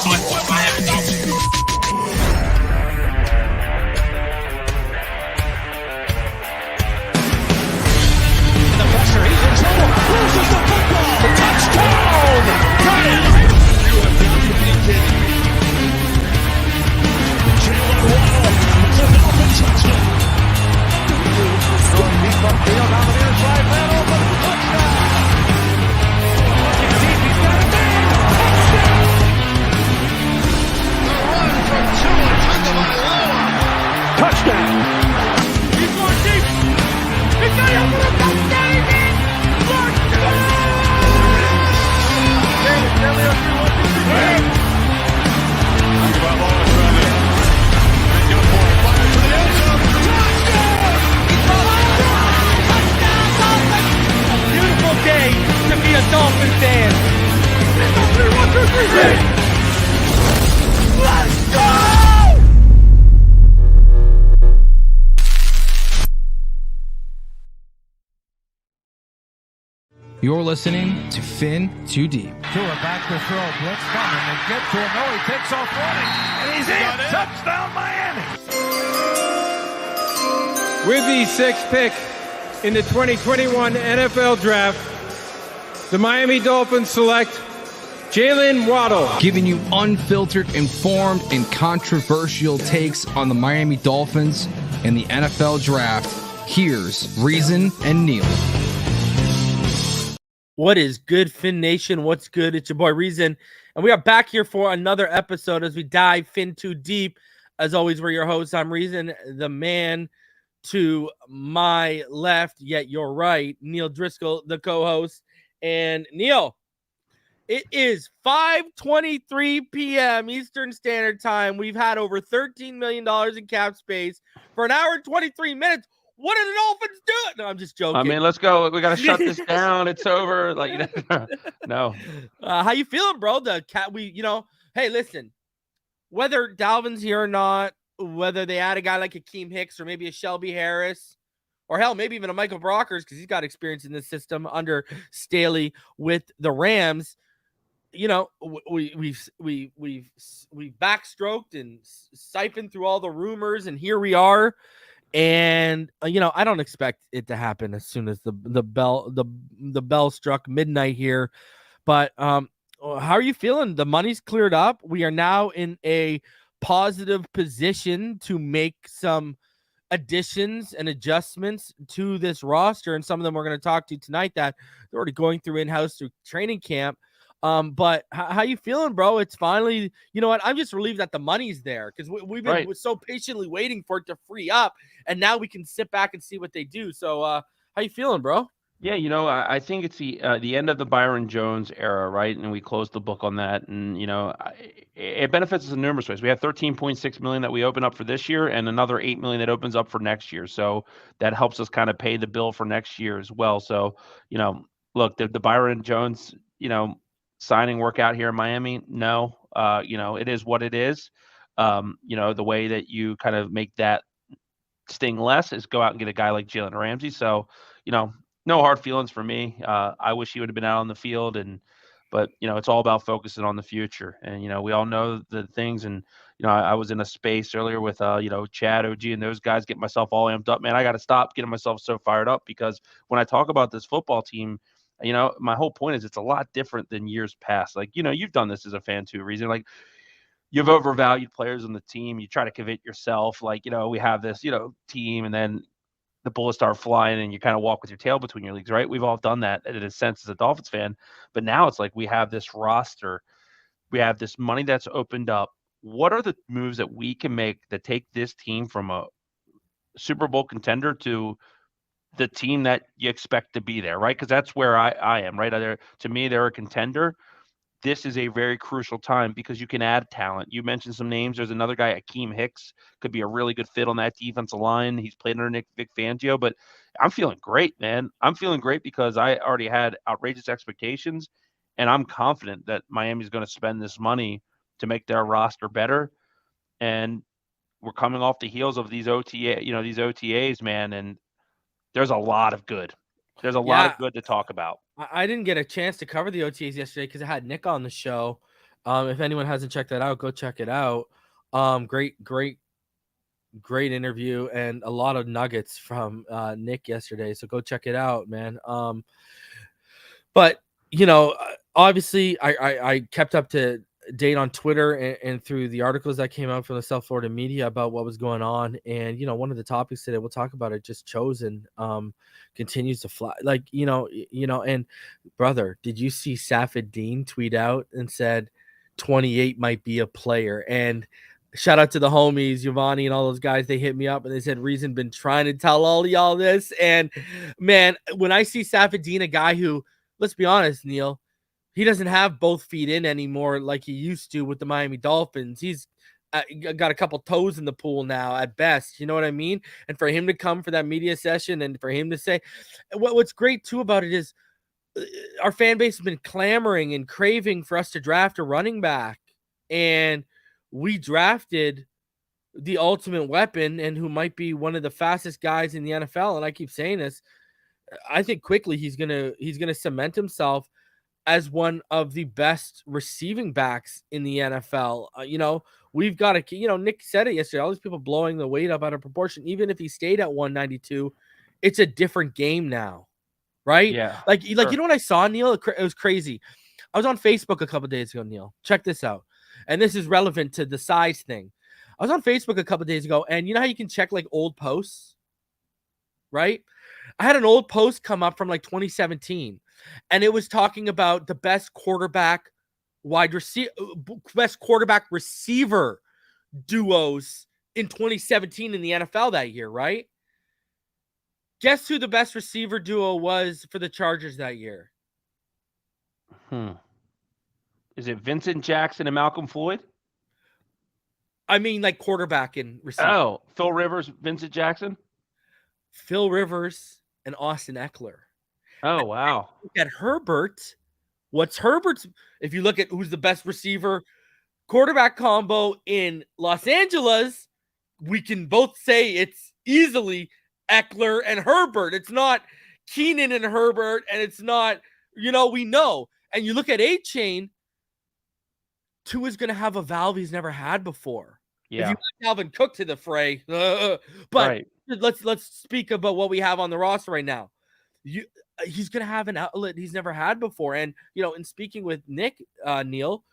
just what Miami Dolphins. The pressure, he's in trouble. Loses the football. Touchdown! Got it! You have got to be kidding me. Jalen Waddle. It's a Dolphin touchdown. Going deep upfield on the near side. Man open. Touchdown! Looking deep. He's got a man. Touchdown! The run from Tua Tagovailoa. Touchdown! He's going deep. He's got it for a touchdown. Beautiful day to be a Dolphins fan. Let's go! You're listening to Fin Too Deep. Tua back to throw. Blitz coming. They get to him. No, he takes off running. And he's in. Touchdown, Miami. With the sixth pick in the 2021 NFL Draft, the Miami Dolphins select Jalen Waddle. Giving you unfiltered, informed, and controversial takes on the Miami Dolphins and the NFL Draft. Here's Reason and Neal. What is good, Fin Nation? What's good? It's your boy Reason, and we are back here for another episode as we dive Fin Too Deep. As always, we're your hosts. I'm Reason, the man to my left, yet you're right, Neal Driscoll, the co-host. And Neal, it is 5:23 p.m. Eastern Standard Time. We've had over $13 million in cap space for an hour and 23 minutes. What are the Dolphins doing? No, I'm just joking. I mean, let's go. We got to shut this down. It's over. No. How you feeling, bro? The cat. Hey, listen. Whether Dalvin's here or not, whether they add a guy like Akeem Hicks or maybe a Shelby Harris, or hell, maybe even a Michael Brockers because he's got experience in this system under Staley with the Rams. We've backstroked and siphoned through all the rumors, and here we are. And I don't expect it to happen as soon as the bell struck midnight here. But how are you feeling? The money's cleared up. We are now in a positive position to make some additions and adjustments to this roster, and some of them we're going to talk to tonight that they're already going through in-house through training camp. But how you feeling, bro? It's finally, you know what? I'm just relieved that the money's there because we've been so patiently waiting for it to free up, and now we can sit back and see what they do. So, how you feeling, bro? Yeah, I think it's the end of the Byron Jones era, right? And we closed the book on that, and it benefits us in numerous ways. We have $13.6 million that we open up for this year, and another $8 million that opens up for next year. So that helps us kind of pay the bill for next year as well. So look, the Byron Jones, signing work out here in Miami? No. It is what it is. The way that you kind of make that sting less is go out and get a guy like Jalen Ramsey. So, no hard feelings for me. I wish he would have been out on the field, but it's all about focusing on the future. And, we all know the things. And, I was in a space earlier with, Chad, OG, and those guys, getting myself all amped up. Man, I got to stop getting myself so fired up because when I talk about this football team, my whole point is it's a lot different than years past. Like, you've done this as a fan too, Reason. Like, you've overvalued players on the team. You try to convince yourself, like, we have this, team, and then the bullets start flying and you kind of walk with your tail between your legs, right? We've all done that in a sense as a Dolphins fan. But now it's like we have this roster. We have this money that's opened up. What are the moves that we can make that take this team from a Super Bowl contender to the team that you expect to be there, right? Because that's where I am, right? To me, they're a contender. This is a very crucial time because you can add talent. You mentioned some names. There's another guy, Akeem Hicks, could be a really good fit on that defensive line. He's played under Vic Fangio, but I'm feeling great, man. I'm feeling great because I already had outrageous expectations, and I'm confident that Miami's going to spend this money to make their roster better. And we're coming off the heels of these OTAs, man, and there's a lot of good. There's a lot of good to talk about. I didn't get a chance to cover the OTAs yesterday because I had Nick on the show. If anyone hasn't checked that out, go check it out. Great interview and a lot of nuggets from Nick yesterday. So go check it out, man. But obviously I kept up to date on Twitter and through the articles that came out from the South Florida media about what was going on. And, one of the topics today, we'll talk about it, just Chosen continues to fly. Like, and brother, did you see Safed Dean tweet out and said 28 might be a player? And shout out to the homies, Giovanni and all those guys. They hit me up and they said, Reason been trying to tell all y'all this. And man, when I see Safed Dean, a guy who, let's be honest, Neal, he doesn't have both feet in anymore like he used to with the Miami Dolphins. He's got a couple toes in the pool now at best. You know what I mean? And for him to come for that media session and for him to say, what's great too about it is our fan base has been clamoring and craving for us to draft a running back. And we drafted the ultimate weapon and who might be one of the fastest guys in the NFL. And I keep saying this, I think quickly he's gonna cement himself as one of the best receiving backs in the NFL. We've got to, Nick said it yesterday, all these people blowing the weight up out of proportion. Even if he stayed at 192, it's a different game now, right? Yeah. Like what I saw, Neal? It was crazy. I was on Facebook a couple days ago, Neal. Check this out. And this is relevant to the size thing. I was on Facebook a couple days ago, and you know how you can check like old posts, right? I had an old post come up from like 2017, and it was talking about the best quarterback receiver duos in 2017 in the NFL that year, right? Guess who the best receiver duo was for the Chargers that year? Is it Vincent Jackson and Malcolm Floyd? I mean, like quarterback and receiver. Oh, Phil Rivers, Vincent Jackson? Phil Rivers and Austin Eckler. Oh, wow. Look at Herbert. What's Herbert's? If you look at who's the best receiver quarterback combo in Los Angeles, we can both say it's easily Eckler and Herbert. It's not Keenan and Herbert, and it's not, we know. And you look at Achane, Tua's going to have a valve he's never had before. Yeah. If you want Dalvin Cook to the fray, but right. let's speak about what we have on the roster right now. He's going to have an outlet he's never had before. And, in speaking with Nick, Neal,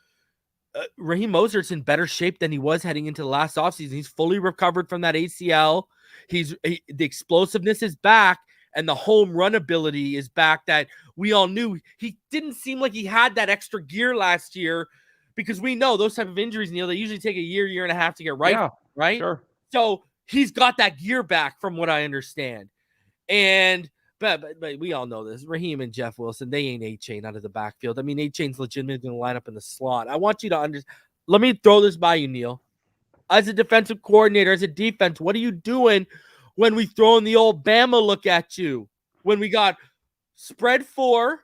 Raheem Mostert's in better shape than he was heading into the last offseason. He's fully recovered from that ACL. The explosiveness is back, and the home run ability is back that we all knew. He didn't seem like he had that extra gear last year because we know those type of injuries, Neal, they usually take a year and a half to get right. Yeah, right? Sure. So he's got that gear back from what I understand. And but we all know this. Raheem and Jeff Wilson, they ain't Achane out of the backfield. I mean, Achane's legitimately going to line up in the slot. I want you to understand. Let me throw this by you, Neal. As a defensive coordinator, as a defense, what are you doing when we throw in the old Bama look at you? When we got spread 4,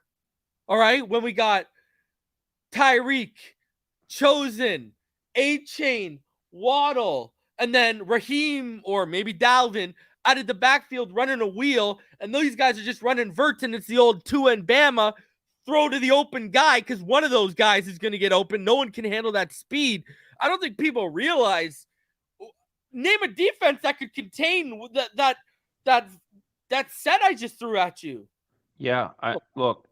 all right? When we got Tyreek, Chosen, Achane, Waddle, and then Raheem or maybe Dalvin out of the backfield running a wheel, and these guys are just running verts, and it's the old Tua and Bama throw to the open guy because one of those guys is going to get open. No one can handle that speed. I don't think people realize. Name a defense that could contain that set I just threw at you. Yeah, look,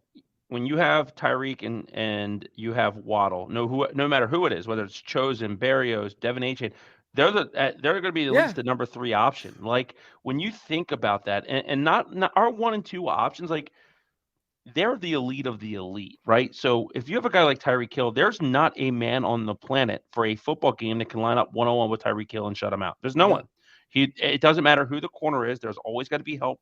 when you have Tyreek and you have Waddle, no matter who it is, whether it's Chosen, Berrios, Devon, Achane, they're going to be at least the number 3 option. Like when you think about that, and not our 1 and 2 options, like they're the elite of the elite, right? So if you have a guy like Tyreek Hill, there's not a man on the planet for a football game that can line up 1-on-1 with Tyreek Hill and shut him out. There's no one. It doesn't matter who the corner is. There's always got to be help.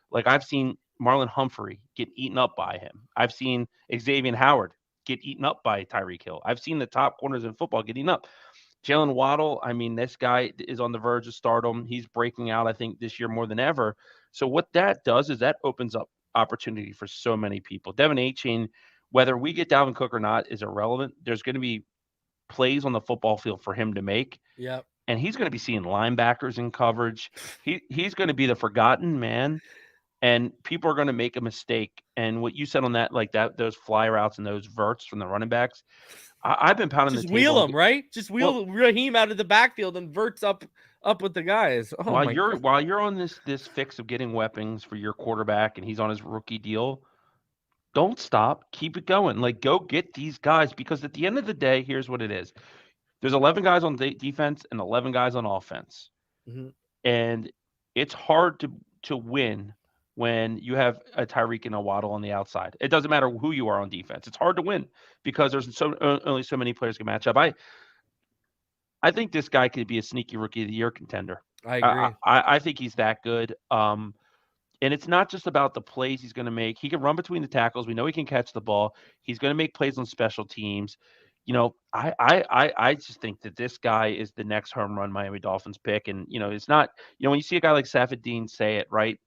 Like I've seen Marlon Humphrey get eaten up by him. I've seen Xavier Howard get eaten up by Tyreek Hill. I've seen the top corners in football get eaten up. Jalen Waddle, I mean, this guy is on the verge of stardom. He's breaking out, I think, this year more than ever. So what that does is that opens up opportunity for so many people. Devon Achane, whether we get Dalvin Cook or not, is irrelevant. There's going to be plays on the football field for him to make. Yep. And he's going to be seeing linebackers in coverage. He's going to be the forgotten man, and people are going to make a mistake. And what you said on that, like that, those fly routes and those verts from the running backs, I've been pounding Just the wheel table. him, right? Just wheel Raheem out of the backfield and Verts up with the guys. Oh while my you're God. while you're on this fix of getting weapons for your quarterback and he's on his rookie deal, don't stop. Keep it going. Like, go get these guys because at the end of the day, here's what it is. There's 11 guys on defense and 11 guys on offense. Mhm. And it's hard to win when you have a Tyreek and a Waddle on the outside. It doesn't matter who you are on defense. It's hard to win because there's only so many players can match up. I think this guy could be a sneaky rookie of the year contender. I agree. I think he's that good. And it's not just about the plays he's going to make. He can run between the tackles. We know he can catch the ball. He's going to make plays on special teams. I just think that this guy is the next home run Miami Dolphins pick. And, it's not, when you see a guy like Safadine say it, right?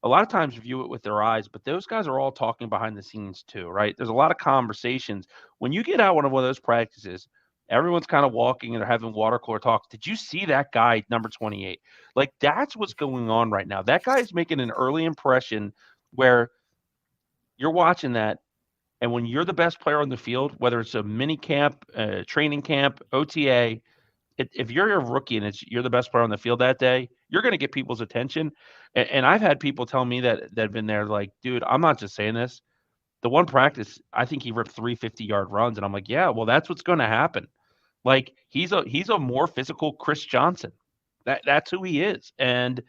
A lot of times view it with their eyes, but those guys are all talking behind the scenes too, right? There's a lot of conversations. When you get out one of those practices, everyone's kind of walking and they're having water cooler talks. Did you see that guy, number 28? Like, that's what's going on right now. That guy is making an early impression where you're watching that. And when you're the best player on the field, whether it's a mini camp, training camp, OTA, if you're a rookie and you're the best player on the field that day, you're going to get people's attention. And I've had people tell me that have been there like, dude, I'm not just saying this. The one practice, I think he ripped 3 50-yard runs. And I'm like, yeah, well, that's what's going to happen. Like, he's a more physical Chris Johnson. That's who he is. And,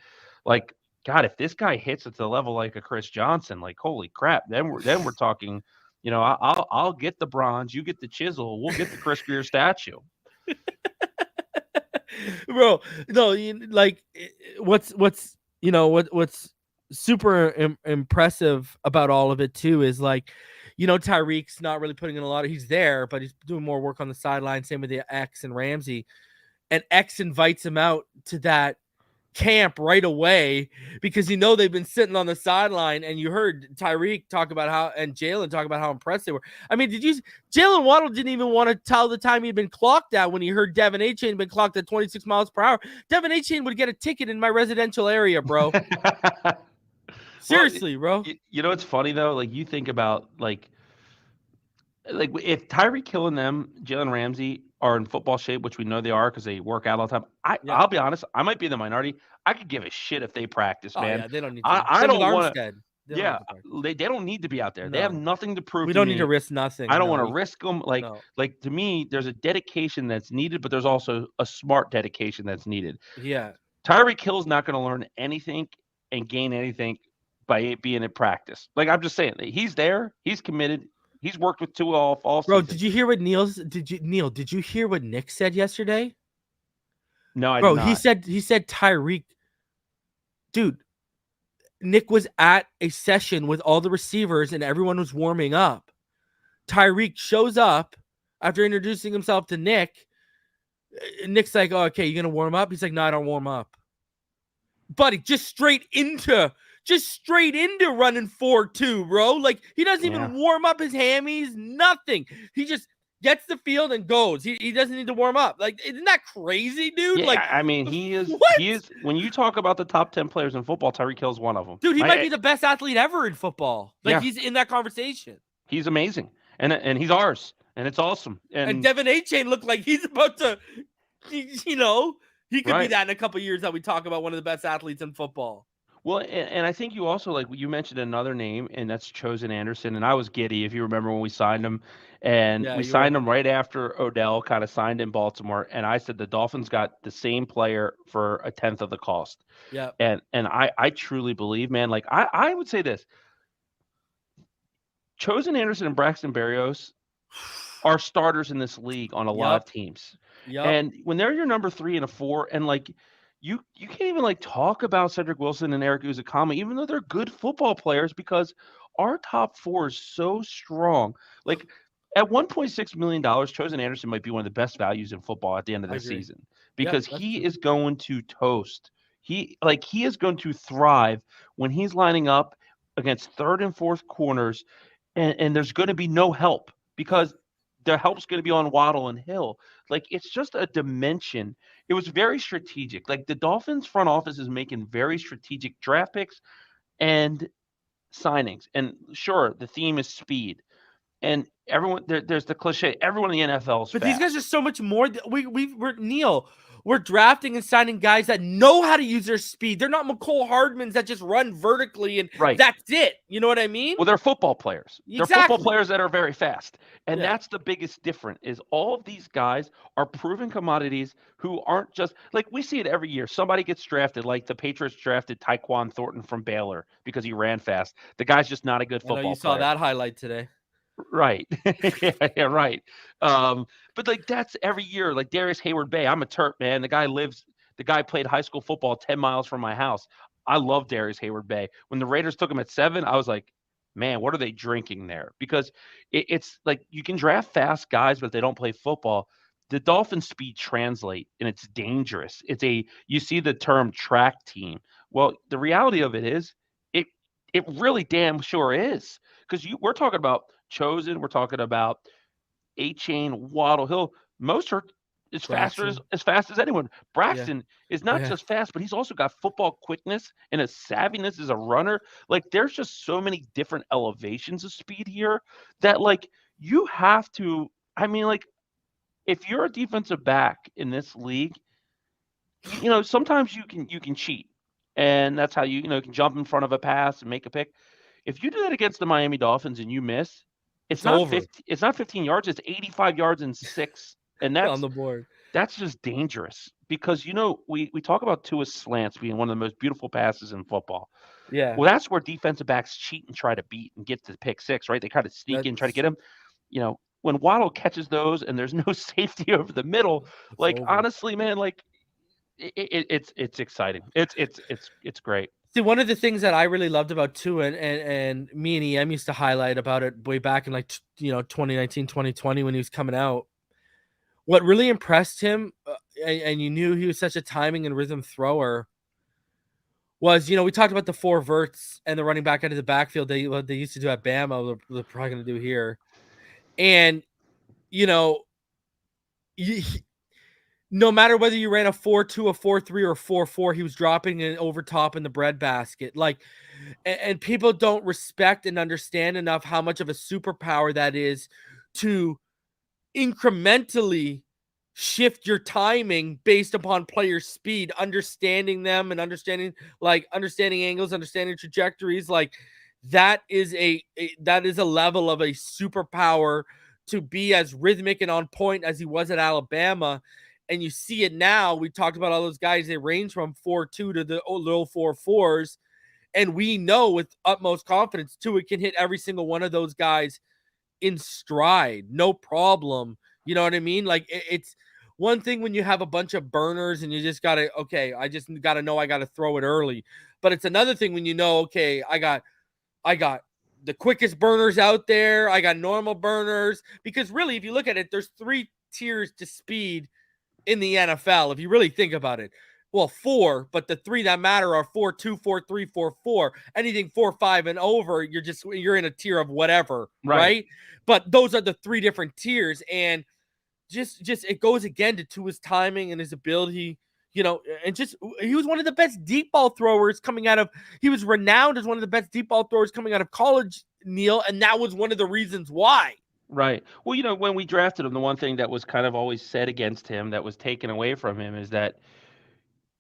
like, God, if this guy hits at the level like a Chris Johnson, like, holy crap, then we're talking, I'll get the bronze, you get the chisel, we'll get the Chris Greer statue. Bro, no, what's super impressive about all of it too is like, Tyreek's not really putting in a lot of, he's there, but he's doing more work on the sideline. Same with the X and Ramsey, and X invites him out to that camp right away because they've been sitting on the sideline, and you heard Tyreek talk about how, and Jalen talk about how impressed they were. I mean, Jalen Waddle didn't even want to tell the time he'd been clocked at when he heard Devon Achane been clocked at 26 miles per hour. Devon Achane would get a ticket in my residential area, bro. Seriously, bro. It's funny though. Like, you think about like if Tyreek Hill and them, Jalen Ramsey, are in football shape, which we know they are because they work out all the time. I'll be honest, I might be in the minority. I could give a shit if they practice, man. Yeah, they don't need to. I don't want to. Yeah, they don't need to be out there. No. They have nothing to prove. We don't need to risk nothing. I don't want to risk them. Like to me, there's a dedication that's needed, but there's also a smart dedication that's needed. Yeah, Tyreek Hill's not going to learn anything and gain anything by being in practice. Like, I'm just saying, he's there, he's committed. He's worked with Tua all bro. season. Did you hear what Did you hear what Nick said yesterday? No, I did not. He said Tyreek, dude. Nick was at a session with all the receivers and everyone was warming up. Tyreek shows up after introducing himself to Nick. Nick's like, "Oh, okay, you gonna warm up?" He's like, "No, I don't warm up." Buddy, just straight into running 4-2, bro. Like, he doesn't even warm up his hammies, nothing. He just gets the field and goes. He doesn't need to warm up. Like, isn't that crazy, dude? Yeah, like, I mean, he is. When you talk about the top 10 players in football, Tyreek Hill's one of them. Dude, he might be the best athlete ever in football. Like, he's in that conversation. He's amazing. And he's ours. And it's awesome. And Devon Achane looked like he's about to, he could be that in a couple of years that we talk about one of the best athletes in football. Well, and I think you also, like, you mentioned another name, and that's Chosen Anderson. And I was giddy, if you remember, when we signed him. And we signed him right after Odell kind of signed in Baltimore. And I said the Dolphins got the same player for a tenth of the cost. Yeah. And I truly believe, man, like, I would say this. Chosen Anderson and Braxton Berrios are starters in this league on a lot of teams. Yep. And when they're your number 3 and a 4, and like, you can't even like talk about Cedric Wilson and Eric Uzakama, even though they're good football players, because our top 4 is so strong. Like, at $1.6 million, Chosen Anderson might be one of the best values in football at the end of the season, because he is going to toast. He is going to thrive when he's lining up against third and fourth corners, and there's going to be no help because the help's going to be on Waddle and Hill. Like, it's just a dimension. It was very strategic. Like, the Dolphins front office is making very strategic draft picks and signings. And sure, the theme is speed. And everyone there's the cliche. Everyone in the NFL is But fast. these guys are so much more. We're drafting and signing guys that know how to use their speed. They're not McCole Hardmans that just run vertically and that's it. You know what I mean? Well, they're football players. They're football players that are very fast. And that's the biggest difference is all of these guys are proven commodities who aren't just like we see it every year. Somebody gets drafted, like the Patriots drafted Tyquan Thornton from Baylor because he ran fast. The guy's just not a good football player. You saw that highlight today. Right. yeah, right. But like that's every year. Like Darius Hayward-Bay, I'm a Terp, man. The guy played high school football 10 miles from my house. I love Darius Hayward-Bay. When the Raiders took him at 7, I was like, man, what are they drinking there? Because it's like you can draft fast guys, but if they don't play football, the Dolphins' speed translate and it's dangerous. You see the term track team. Well, the reality of it is it really damn sure is. Because we're talking about Chosen, we're talking about Achane, Waddle, Hill. Most are as fast as anyone. Braxton is not just fast, but he's also got football quickness and a savviness as a runner. Like there's just so many different elevations of speed here that like you have to. I mean, like if you're a defensive back in this league, sometimes you can cheat, and that's how you can jump in front of a pass and make a pick. If you do that against the Miami Dolphins and you miss, it's not over. It's not 15 yards. It's 85 yards and 6, and that's on the board. That's just dangerous because we talk about Tua's slants being one of the most beautiful passes in football. Yeah. Well, that's where defensive backs cheat and try to beat and get to the pick 6, right? They kind of sneak in, try to get him. When Waddle catches those and there's no safety over the middle, like honestly, man, like it's exciting. It's great. See, one of the things that I really loved about Tua and me and EM used to highlight about it way back in 2019, 2020 when he was coming out. What really impressed him, and you knew he was such a timing and rhythm thrower, was we talked about the 4 verts and the running back out of the backfield they used to do at Bama. They're probably going to do here, and no matter whether you ran a 4-2, a 4-3, or 4-4, he was dropping it over top in the breadbasket. Like, and people don't respect and understand enough how much of a superpower that is to incrementally shift your timing based upon player speed, understanding them and understanding angles, understanding trajectories. Like that is a level of a superpower to be as rhythmic and on point as he was at Alabama. And you see it now. We talked about all those guys. They range from 4-2 to the little 4-4s. And we know with utmost confidence, Tua can hit every single one of those guys in stride. No problem. You know what I mean? Like it's one thing when you have a bunch of burners and you just got to, I just got to know I got to throw it early. But it's another thing when I got the quickest burners out there. I got normal burners. Because really, if you look at it, there's 3 tiers to speed in the NFL, if you really think about it. Well, 4, but the 3 that matter are 4-2, 4-3, 4-4. Anything 4-5 and over, you're in a tier of whatever, right? But those are the 3 different tiers, and just it goes again to his timing and his ability, and just he was one of the best deep ball throwers coming out of. He was renowned as one of the best deep ball throwers coming out of college, Neil, and that was one of the reasons why. Right. Well, when we drafted him, the one thing that was kind of always said against him that was taken away from him is that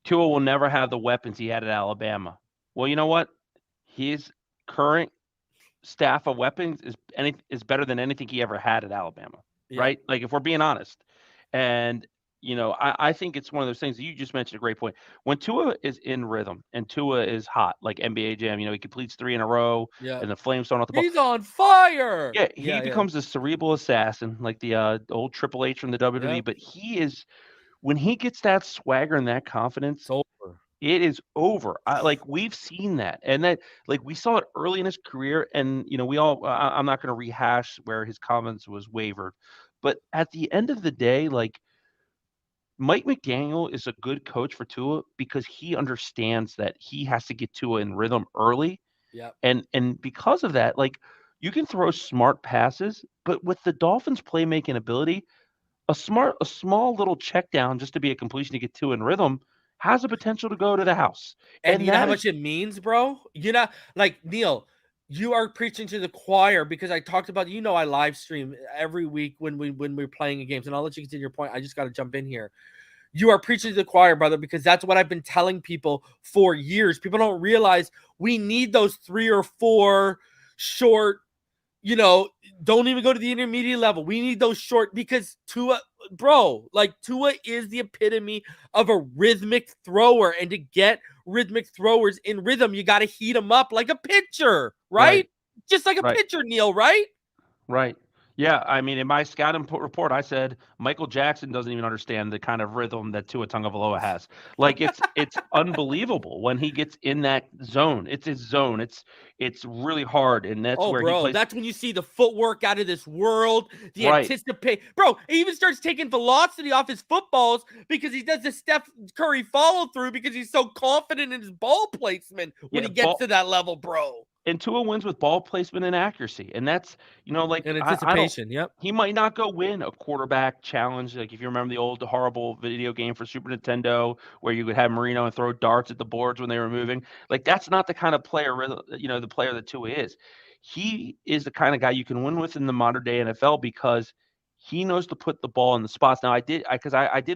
Tua will never have the weapons he had at Alabama. Well, you know what? His current staff of weapons is better than anything he ever had at Alabama, right? Like if we're being honest. And I think it's one of those things that you just mentioned a great point. When Tua is in rhythm and Tua is hot, like NBA Jam, he completes 3 in a row and the flames thrown off the ball. He's on fire. Yeah, he becomes a cerebral assassin, like the old Triple H from the WWE. Yep. But he is, when he gets that swagger and that confidence, it's over. It is over. We've seen that, and that we saw it early in his career. And we all. I'm not going to rehash where his comments was wavered, but at the end of the day, Mike McDaniel is a good coach for Tua because he understands that he has to get Tua in rhythm early. Yeah. And because of that, you can throw smart passes, but with the Dolphins' playmaking ability, a small little check down just to be a completion to get Tua in rhythm has the potential to go to the house. And you know how much it means, bro? Neil, You are preaching to the choir because I talked about, I live stream every week when we're playing games, and I'll let you continue your point. I just got to jump in here. You are preaching to the choir, brother, because that's what I've been telling people for years. People don't realize we need those 3 or 4 short, don't even go to the intermediate level. We need those short because Tua is the epitome of a rhythmic thrower. And to get rhythmic throwers in rhythm, you got to heat them up like a pitcher, right? Just like a pitcher, Neil, right? Right. Yeah, I mean, in my scouting report, I said Michael Jackson doesn't even understand the kind of rhythm that Tua Tagovailoa has. Like it's unbelievable when he gets in that zone. It's his zone. It's really hard, and that's where he plays. That's when you see the footwork out of this world. The Right. anticipate, bro. He even starts taking velocity off his footballs because he does the Steph Curry follow through because he's so confident in his ball placement when he gets to that level, bro. And Tua wins with ball placement and accuracy. And that's, like in anticipation. Yep. He might not go win a quarterback challenge. Like if you remember the old horrible video game for Super Nintendo where you would have Marino and throw darts at the boards when they were moving. Like that's not the kind of player, the player that Tua is. He is the kind of guy you can win with in the modern day NFL because he knows to put the ball in the spots. Now I did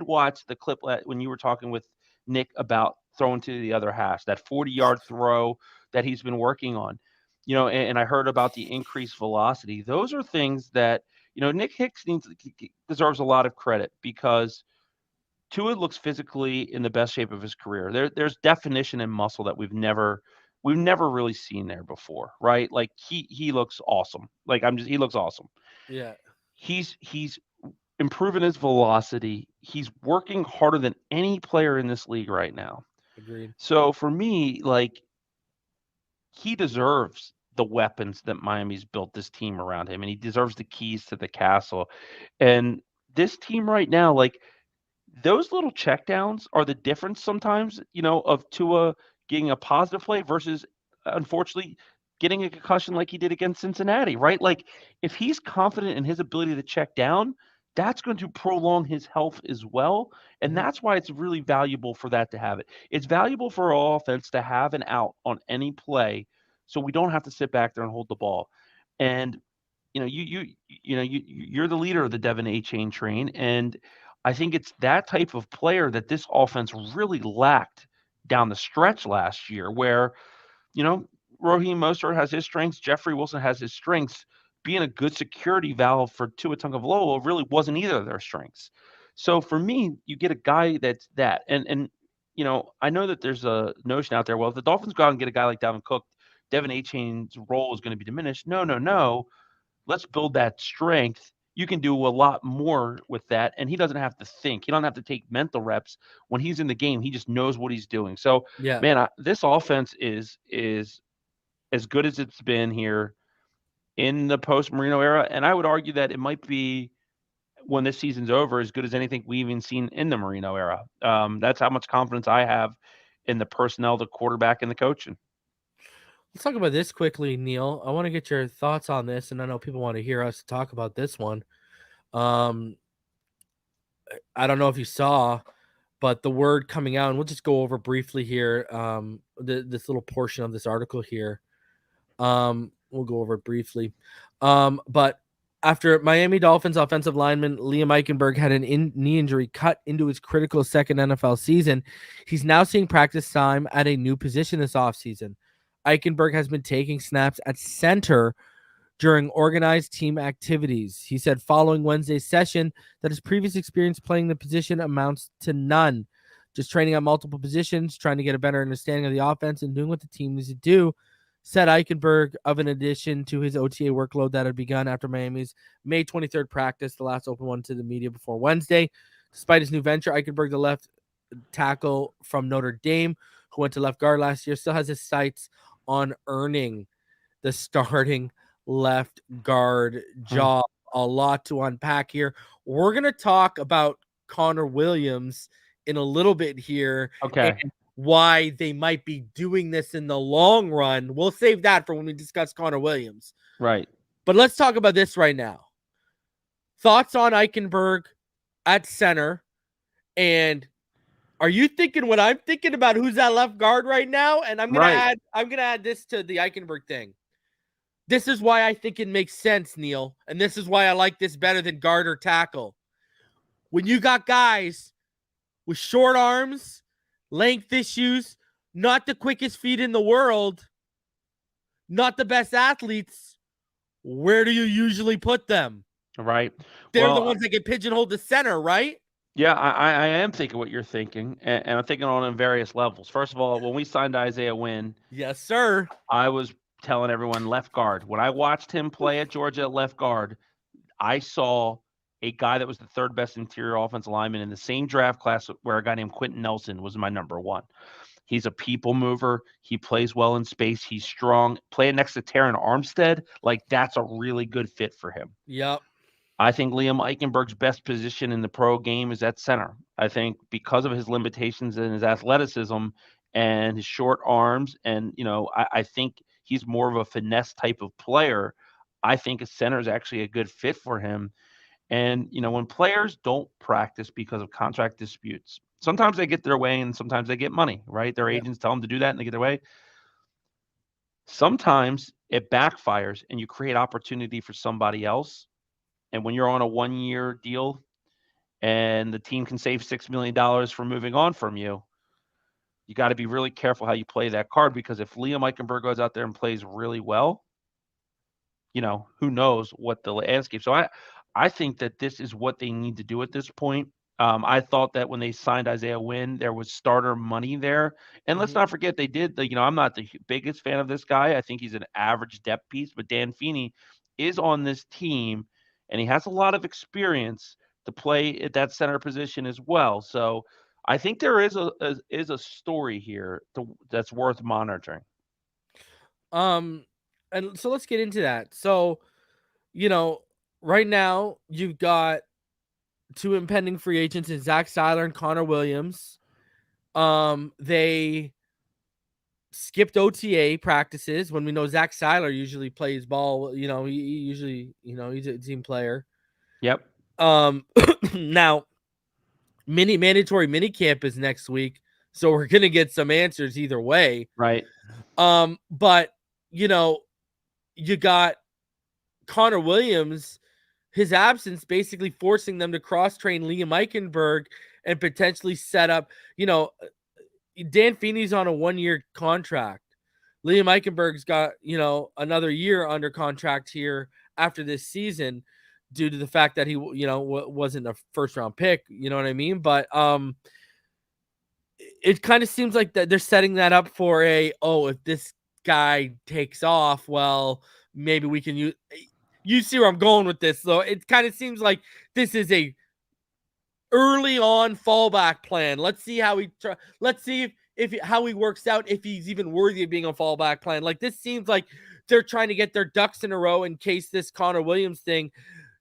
watch the clip when you were talking with Nick about throwing to the other hash, that 40-yard throw that he's been working on, and I heard about the increased velocity. Those are things that, Nick Hicks deserves a lot of credit because Tua looks physically in the best shape of his career. There's definition and muscle that we've never really seen there before, right? Like he looks awesome. He looks awesome. Yeah. He's improving his velocity. He's working harder than any player in this league right now. Agreed. So for me, he deserves the weapons that Miami's built this team around him, and he deserves the keys to the castle. And this team right now, those little checkdowns are the difference sometimes, of Tua getting a positive play versus, unfortunately, getting a concussion like he did against Cincinnati, right? Like, if he's confident in his ability to check down, that's going to prolong his health as well. And that's why it's really valuable for that to have it. It's valuable for our offense to have an out on any play so we don't have to sit back there and hold the ball. And, you're the leader of the Devon Achane train. And I think it's that type of player that this offense really lacked down the stretch last year where, Raheem Mostert has his strengths, Jeffrey Wilson has his strengths. Being a good security valve for Tua Tagovailoa really wasn't either of their strengths. So for me, you get a guy that's that. And I know that there's a notion out there, well, if the Dolphins go out and get a guy like Dalvin Cook, Devon Achane's role is going to be diminished. No. Let's build that strength. You can do a lot more with that, and he doesn't have to think. He doesn't have to take mental reps. When he's in the game, he just knows what he's doing. So, man, this offense is as good as it's been here in the post-Marino era, and I would argue that it might be, when this season's over, as good as anything we've even seen in the Marino era. That's how much confidence I have in the personnel, the quarterback, and the coaching. Let's talk about this quickly, Neil. I want to get your thoughts on this, and I know people want to hear us talk about this one. I don't know if you saw, but the word coming out, and we'll just go over briefly here, this little portion of this article here. We'll go over it briefly. But after Miami Dolphins offensive lineman Liam Eichenberg had an knee injury cut into his critical second NFL season, he's now seeing practice time at a new position this offseason. Eichenberg has been taking snaps at center during organized team activities. He said following Wednesday's session that his previous experience playing the position amounts to none. Just training on multiple positions, trying to get a better understanding of the offense and doing what the team needs to do, said Eichenberg, of an addition to his OTA workload that had begun after Miami's May 23rd practice, the last open one to the media before Wednesday. Despite his new venture, Eichenberg, the left tackle from Notre Dame, who went to left guard last year, still has his sights on earning the starting left guard job. A lot to unpack here. We're going to talk about Connor Williams in a little bit here. Okay. And why they might be doing this in the long run. We'll save that for when we discuss Connor Williams. Right. But let's talk about this right now. Thoughts on Eichenberg at center, and are you thinking what I'm thinking about who's that left guard right now? And I'm gonna add this to the Eichenberg thing. This is why I think it makes sense, Neil. And this is why I like this better than guard or tackle. When you got guys with short arms, length issues, not the quickest feet in the world, not the best athletes, where do you usually put them? Right. They're the ones that get pigeonholed to center, right? Yeah, I am thinking what you're thinking, and I'm thinking on various levels. First of all, when we signed Isaiah Wynn, Yes, sir. I was telling everyone left guard. When I watched him play at Georgia at left guard, I saw a guy that was the third best interior offensive lineman in the same draft class where a guy named Quentin Nelson was my number one. He's a people mover. He plays well in space. He's strong. Playing next to Taron Armstead, like that's a really good fit for him. Yep. I think Liam Eichenberg's best position in the pro game is at center. I think because of his limitations and his athleticism and his short arms, and I think he's more of a finesse type of player. I think a center is actually a good fit for him. And when players don't practice because of contract disputes, sometimes they get their way and sometimes they get money, right? Their agents tell them to do that and they get their way. Sometimes it backfires and you create opportunity for somebody else. And when you're on a 1-year deal and the team can save $6 million for moving on from you, you got to be really careful how you play that card, because if Liam Eichenberg goes out there and plays really well, who knows what the landscape. So I think that this is what they need to do at this point. I thought that when they signed Isaiah Wynn, there was starter money there. And let's not forget, they did I'm not the biggest fan of this guy. I think he's an average depth piece, but Dan Feeney is on this team and he has a lot of experience to play at that center position as well. So I think there is a story here that's worth monitoring. And so let's get into that. So, right now you've got two impending free agents in Zach Sieler and Connor Williams. They skipped OTA practices when we know Zach Sieler usually plays ball. He usually, he's a team player. Yep. Now mandatory mini camp is next week, so we're gonna get some answers either way. Right. But you got Connor Williams, his absence basically forcing them to cross-train Liam Eichenberg and potentially set up, Dan Feeney's on a 1-year contract. Liam Eichenberg's got, another year under contract here after this season due to the fact that he, wasn't a first-round pick, you know what I mean? But it kind of seems like that they're setting that up for if this guy takes off, well, maybe we can use. You see where I'm going with this, though. It kind of seems like this is a early on fallback plan. Let's see how let's see if how he works out, if he's even worthy of being a fallback plan. Like, this seems like they're trying to get their ducks in a row in case this Connor Williams thing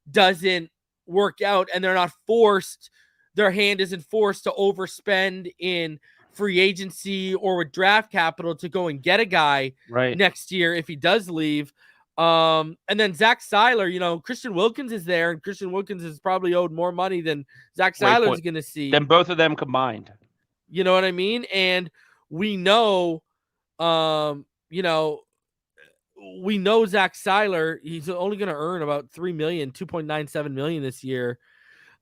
doesn't work out and they're not forced. Their hand isn't forced to overspend in free agency or with draft capital to go and get a guy next year if he does leave. And then Zach Sieler, Christian Wilkins is there, and Christian Wilkins is probably owed more money than Zach Seiler is going to see. Then both of them combined. You know what I mean? And we know, we know Zach Sieler, he's only going to earn about $2.97 million this year.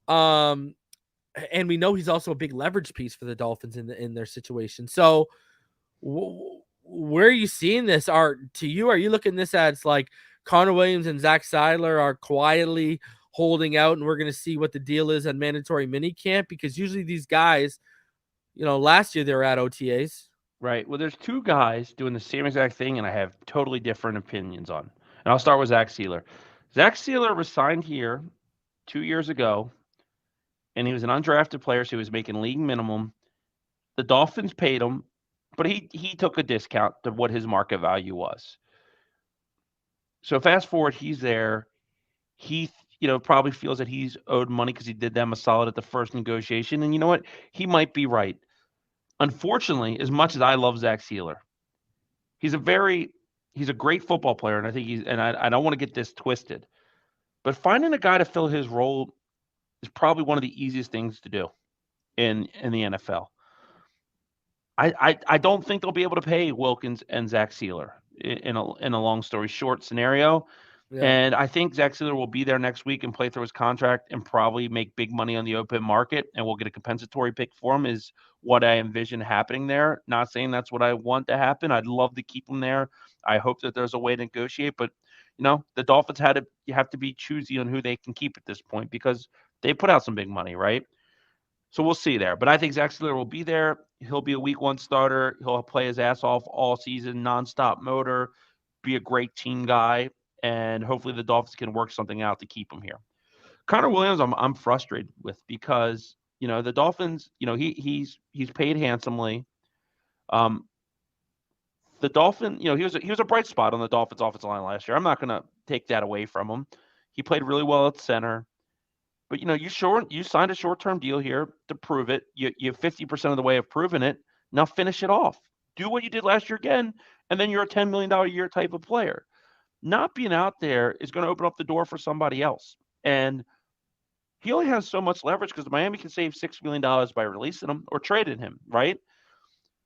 And we know he's also a big leverage piece for the Dolphins in their situation. So where are you seeing this? Are you looking at this as like Connor Williams and Zach Sieler are quietly holding out and we're going to see what the deal is on mandatory mini camp? Because usually these guys, last year they were at OTAs. Right. Well, there's two guys doing the same exact thing, and I have totally different opinions on. And I'll start with Zach Sieler. Zach Sieler was signed here 2 years ago, and he was an undrafted player, so he was making league minimum. The Dolphins paid him, but he took a discount to what his market value was. So fast forward, he's there. He, probably feels that he's owed money because he did them a solid at the first negotiation. And you know what? He might be right. Unfortunately, as much as I love Zach Sieler, he's a great football player, and I think I don't want to get this twisted, but finding a guy to fill his role is probably one of the easiest things to do in the NFL. I don't think they'll be able to pay Wilkins and Zach Sieler. in a long story short scenario. Yeah. And I think Zach Sieler will be there next week and play through his contract and probably make big money on the open market, and we'll get a compensatory pick for him is what I envision happening there. Not saying that's what I want to happen. I'd love to keep him there. I hope that there's a way to negotiate, but the Dolphins you have to be choosy on who they can keep at this point because they put out some big money, right? So we'll see there. But I think Zach Sieler will be there. He'll be a week 1 starter. He'll play his ass off all season, nonstop motor, be a great team guy, and hopefully the Dolphins can work something out to keep him here. Connor Williams, I'm frustrated with because the Dolphins, he's paid handsomely. The Dolphin, he was a bright spot on the Dolphins offensive line last year. I'm not going to take that away from him. He played really well at center. But you signed a short-term deal here to prove it. You're 50% of the way of proving it. Now finish it off. Do what you did last year again, and then you're a $10 million a year type of player. Not being out there is going to open up the door for somebody else. And he only has so much leverage because Miami can save $6 million by releasing him or trading him, right?